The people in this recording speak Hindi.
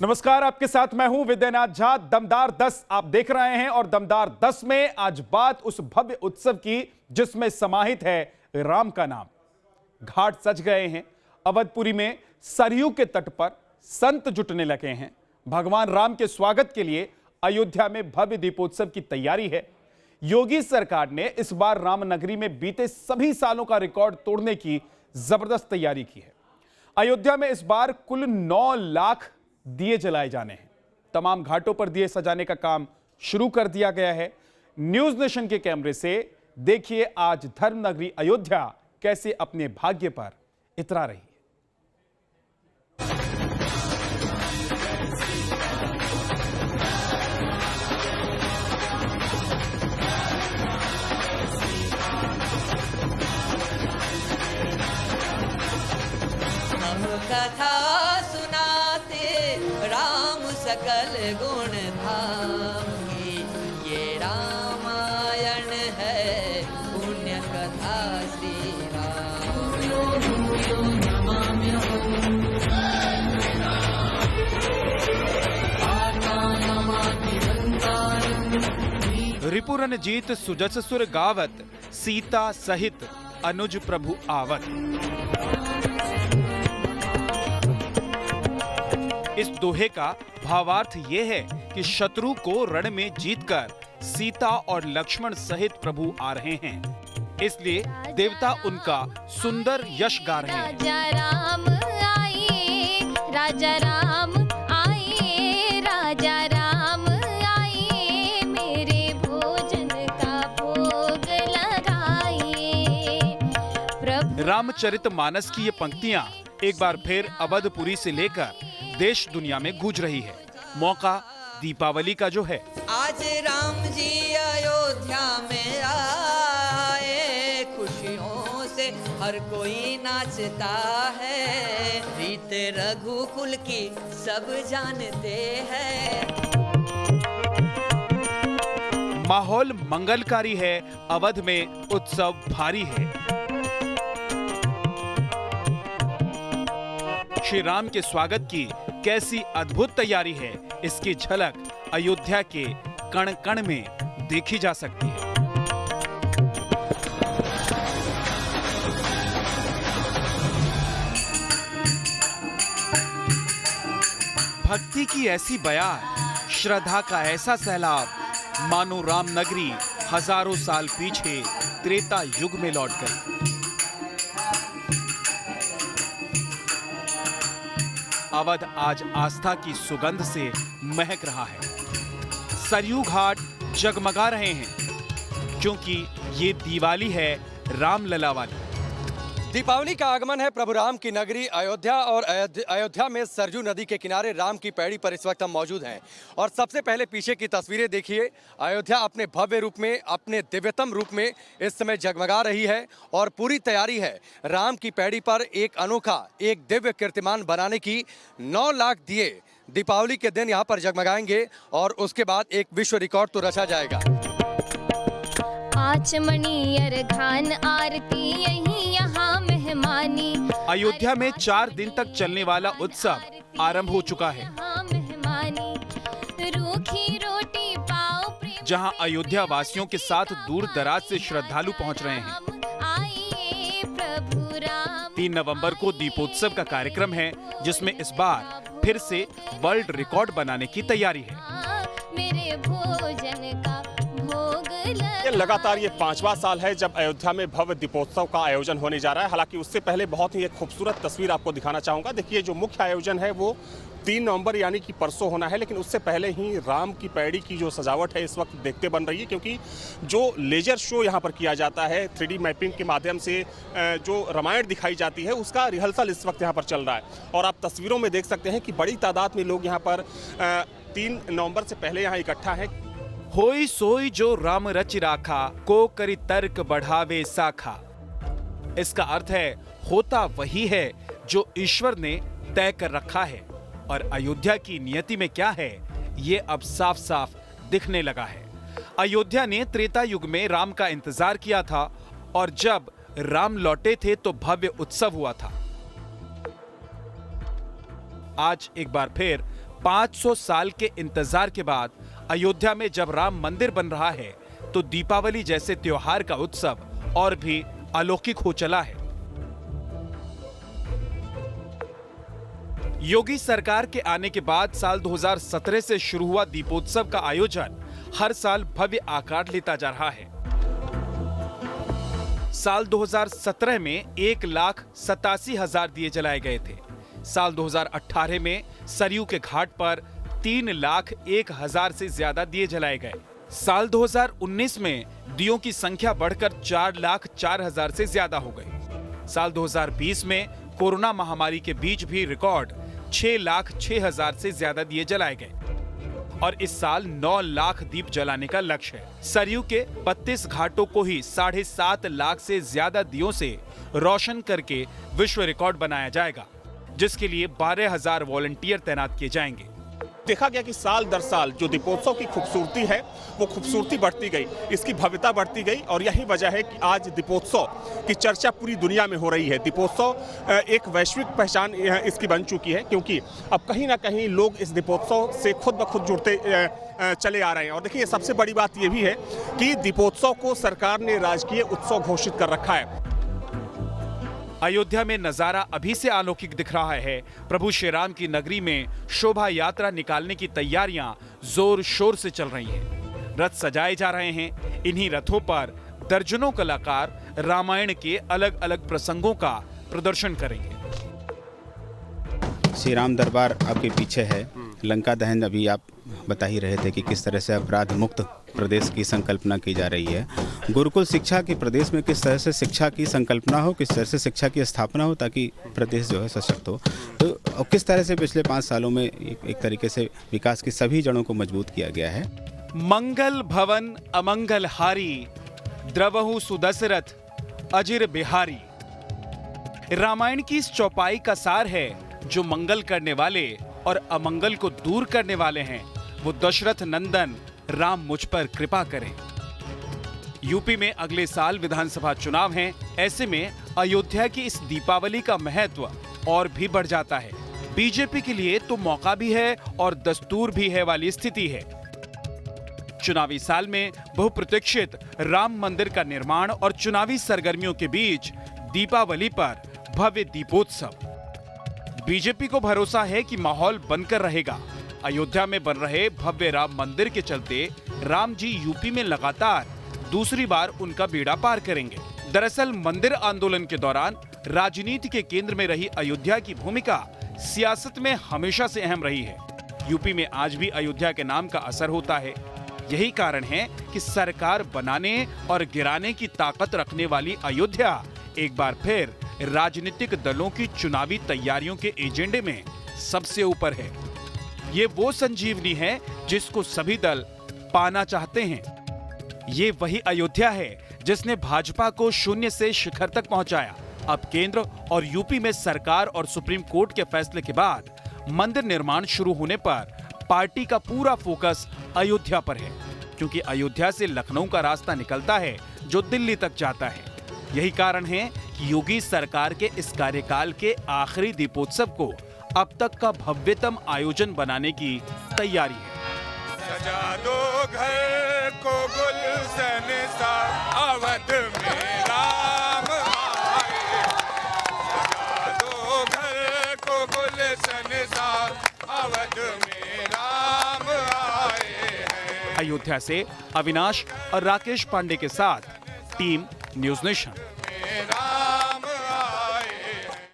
नमस्कार, आपके साथ मैं हूं विद्यानाथ झा। दमदार 10 आप देख रहे हैं और दमदार 10 में आज बात उस भव्य उत्सव की जिसमें समाहित है राम का नाम। घाट सज गए हैं। अवधपुरी में सरयू के तट पर संत जुटने लगे हैं। भगवान राम के स्वागत के लिए अयोध्या में भव्य दीपोत्सव की तैयारी है। योगी सरकार ने इस बार रामनगरी में बीते सभी सालों का रिकॉर्ड तोड़ने की जबरदस्त तैयारी की है। अयोध्या में इस बार कुल 9 लाख दिए जलाए जाने हैं। तमाम घाटों पर दिए सजाने का काम शुरू कर दिया गया है। न्यूज नेशन के कैमरे से देखिए आज धर्मनगरी अयोध्या कैसे अपने भाग्य पर इतरा रही है। कथा सुनाते राम सकल गुण धाम की, ये रामायण है पुण्य कथा श्री राम। रिपु रणजीत सुजस सुर गावत, सीता सहित अनुज प्रभु आवत। इस दोहे का भावार्थ यह है कि शत्रु को रण में जीतकर सीता और लक्ष्मण सहित प्रभु आ रहे हैं, इसलिए देवता उनका सुंदर यश गा रहे हैं। राजा राम आए, राजा राम आए, राजा राम आए, मेरे भोजन का भोग लगाए। रामचरितमानस की ये पंक्तियां एक बार फिर अवधपुरी से लेकर देश दुनिया में गूंज रही है। मौका दीपावली का जो है। आज राम जी अयोध्या में आए, खुशियों से हर कोई नाचता है, रीत रघुकुल की सब जानते हैं। माहौल मंगलकारी है, अवध में उत्सव भारी है। श्री राम के स्वागत की कैसी अद्भुत तैयारी है, इसकी झलक अयोध्या के कण कण में देखी जा सकती है। भक्ति की ऐसी बयार, श्रद्धा का ऐसा सैलाब, मानो रामनगरी हजारों साल पीछे त्रेता युग में लौट गई। अवध आज आस्था की सुगंध से महक रहा है। सरयू घाट जगमगा रहे हैं क्योंकि ये दिवाली है रामलला वाली। दीपावली का आगमन है प्रभु राम की नगरी अयोध्या, और अयोध्या में सरयू नदी के किनारे राम की पैड़ी पर इस वक्त हम मौजूद हैं। और सबसे पहले पीछे की तस्वीरें देखिए। अयोध्या अपने भव्य रूप में, अपने दिव्यतम रूप में इस समय जगमगा रही है और पूरी तैयारी है राम की पैड़ी पर एक अनोखा, एक दिव्य कीर्तिमान बनाने की। 9 लाख दिए दीपावली के दिन यहाँ पर जगमगाएंगे और उसके बाद एक विश्व रिकॉर्ड तो रचा जाएगा। आचमनी अरघान आरती यहीं यहाँ मेहमानी। अयोध्या में 4 दिन तक चलने वाला उत्सव आरंभ हो चुका है, रूखी रोटी पाओ, जहां अयोध्या वासियों के साथ दूर दराज से श्रद्धालु पहुंच रहे हैं। आइए प्रभु राम। 3 नवंबर को दीपोत्सव का कार्यक्रम है, जिसमें इस बार फिर से वर्ल्ड रिकॉर्ड बनाने की तैयारी है। मेरे भोजन का भोग लगातार ये 5वां साल है जब अयोध्या में भव्य दीपोत्सव का आयोजन होने जा रहा है। हालांकि उससे पहले बहुत ही एक खूबसूरत तस्वीर आपको दिखाना चाहूँगा। देखिए, जो मुख्य आयोजन है वो 3 नवंबर यानी कि परसों होना है, लेकिन उससे पहले ही राम की पैड़ी की जो सजावट है इस वक्त देखते बन रही है, क्योंकि जो लेजर शो यहाँ पर किया जाता है 3D मैपिंग के माध्यम से, जो रामायण दिखाई जाती है उसका रिहर्सल इस वक्त यहाँ पर चल रहा है। और आप तस्वीरों में देख सकते हैं कि बड़ी तादाद में लोग यहाँ पर 3 नवंबर से पहले यहाँ इकट्ठा है। होई सोई जो राम रच राखा, को करी तर्क बढ़ावे साखा। इसका अर्थ है होता वही है जो ईश्वर ने तय कर रखा है, और अयोध्या की नियति में क्या है ये अब साफ साफ दिखने लगा है। अयोध्या ने त्रेता युग में राम का इंतजार किया था और जब राम लौटे थे तो भव्य उत्सव हुआ था। आज एक बार फिर 500 साल के इंतजार के बाद अयोध्या में जब राम मंदिर बन रहा है तो दीपावली जैसे त्योहार का उत्सव और भी अलौकिक हो चला है। योगी सरकार के आने के बाद साल 2017 से शुरू हुआ दीपोत्सव का आयोजन हर साल भव्य आकार लेता जा रहा है। साल 2017 में 1,87,000 दिए जलाए गए थे। साल 2018 में सरयू के घाट पर 3,01,000 से ज्यादा दिए जलाए गए। साल 2019 में दियों की संख्या बढ़कर 4,04,000 से ज्यादा हो गई। साल 2020 में कोरोना महामारी के बीच भी रिकॉर्ड 6,06,000 से ज्यादा दिए जलाए गए और इस साल 9 लाख दीप जलाने का लक्ष्य है। सरयू के 32 घाटों को ही 7.5 लाख से ज्यादा दियों से रोशन करके विश्व रिकॉर्ड बनाया जाएगा, जिसके लिए 12,000 वॉलंटियर तैनात किए जाएंगे। देखा गया कि साल दर साल जो दीपोत्सव की खूबसूरती है वो खूबसूरती बढ़ती गई, इसकी भव्यता बढ़ती गई और यही वजह है कि आज दीपोत्सव की चर्चा पूरी दुनिया में हो रही है। दीपोत्सव एक वैश्विक पहचान इसकी बन चुकी है, क्योंकि अब कहीं ना कहीं लोग इस दीपोत्सव से खुद ब खुद जुड़ते चले आ रहे हैं। और देखिए, सबसे बड़ी बात ये भी है कि दीपोत्सव को सरकार ने राजकीय उत्सव घोषित कर रखा है। अयोध्या में नजारा अभी से अलौकिक दिख रहा है। प्रभु श्री राम की नगरी में शोभा यात्रा निकालने की तैयारियां जोर शोर से चल रही हैं। रथ सजाए जा रहे हैं। इन्हीं रथों पर दर्जनों कलाकार रामायण के अलग अलग प्रसंगों का प्रदर्शन करेंगे। श्री राम दरबार आपके पीछे है। लंका दहन अभी आप बता ही रहे थे कि किस तरह से अपराध मुक्त प्रदेश की संकल्पना की जा रही है। गुरुकुल शिक्षा के प्रदेश में किस तरह से शिक्षा की संकल्पना हो, किस तरह से शिक्षा की स्थापना हो ताकि प्रदेश जो है सशक्त हो। तो किस तरह से पिछले 5 सालों में एक तरीके से विकास की सभी जड़ों को मजबूत किया गया है। मंगल भवन अमंगल हारी, द्रवहु सुदशरथ अजिर बिहारी। रामायण की इस चौपाई का सार है, जो मंगल करने वाले और अमंगल को दूर करने वाले हैं, वो दशरथ नंदन राम मुझ पर कृपा करें। यूपी में अगले साल विधानसभा चुनाव हैं। ऐसे में अयोध्या की इस दीपावली का महत्व और भी बढ़ जाता है। बीजेपी के लिए तो मौका भी है और दस्तूर भी है वाली स्थिति है। चुनावी साल में बहुप्रतीक्षित राम मंदिर का निर्माण और चुनावी सरगर्मियों के बीच दीपावली पर भव्य दीपोत्सव। बीजेपी को भरोसा है कि माहौल बनकर रहेगा। अयोध्या में बन रहे भव्य राम मंदिर के चलते राम जी यूपी में लगातार दूसरी बार उनका बेड़ा पार करेंगे। दरअसल मंदिर आंदोलन के दौरान राजनीति के केंद्र में रही अयोध्या की भूमिका सियासत में हमेशा से अहम रही है। यूपी में आज भी अयोध्या के नाम का असर होता है। यही कारण है कि सरकार बनाने और गिराने की ताकत रखने वाली अयोध्या एक बार फिर राजनीतिक दलों की चुनावी तैयारियों के एजेंडे में सबसे ऊपर है। ये वो संजीवनी है जिसको सभी दल पाना चाहते हैं। ये वही अयोध्या है जिसने भाजपा को शून्य से शिखर तक पहुंचाया। अब केंद्र और यूपी में सरकार और सुप्रीम कोर्ट के फैसले के बाद मंदिर निर्माण शुरू होने पर पार्टी का पूरा फोकस अयोध्या पर है, क्योंकि अयोध्या से लखनऊ का रास्ता निकलता है जो दिल्ली तक जाता है। यही कारण है कि योगी सरकार के इस कार्यकाल के आखिरी दीपोत्सव को अब तक का भव्यतम आयोजन बनाने की तैयारी है। सजा दो घर को गुलशन सा, अवध में राम आए। सजा दो घर को गुलशन सा, अवध में राम आए हैं। अयोध्या से अविनाश और राकेश पांडे के साथ टीम न्यूज़ नेशन।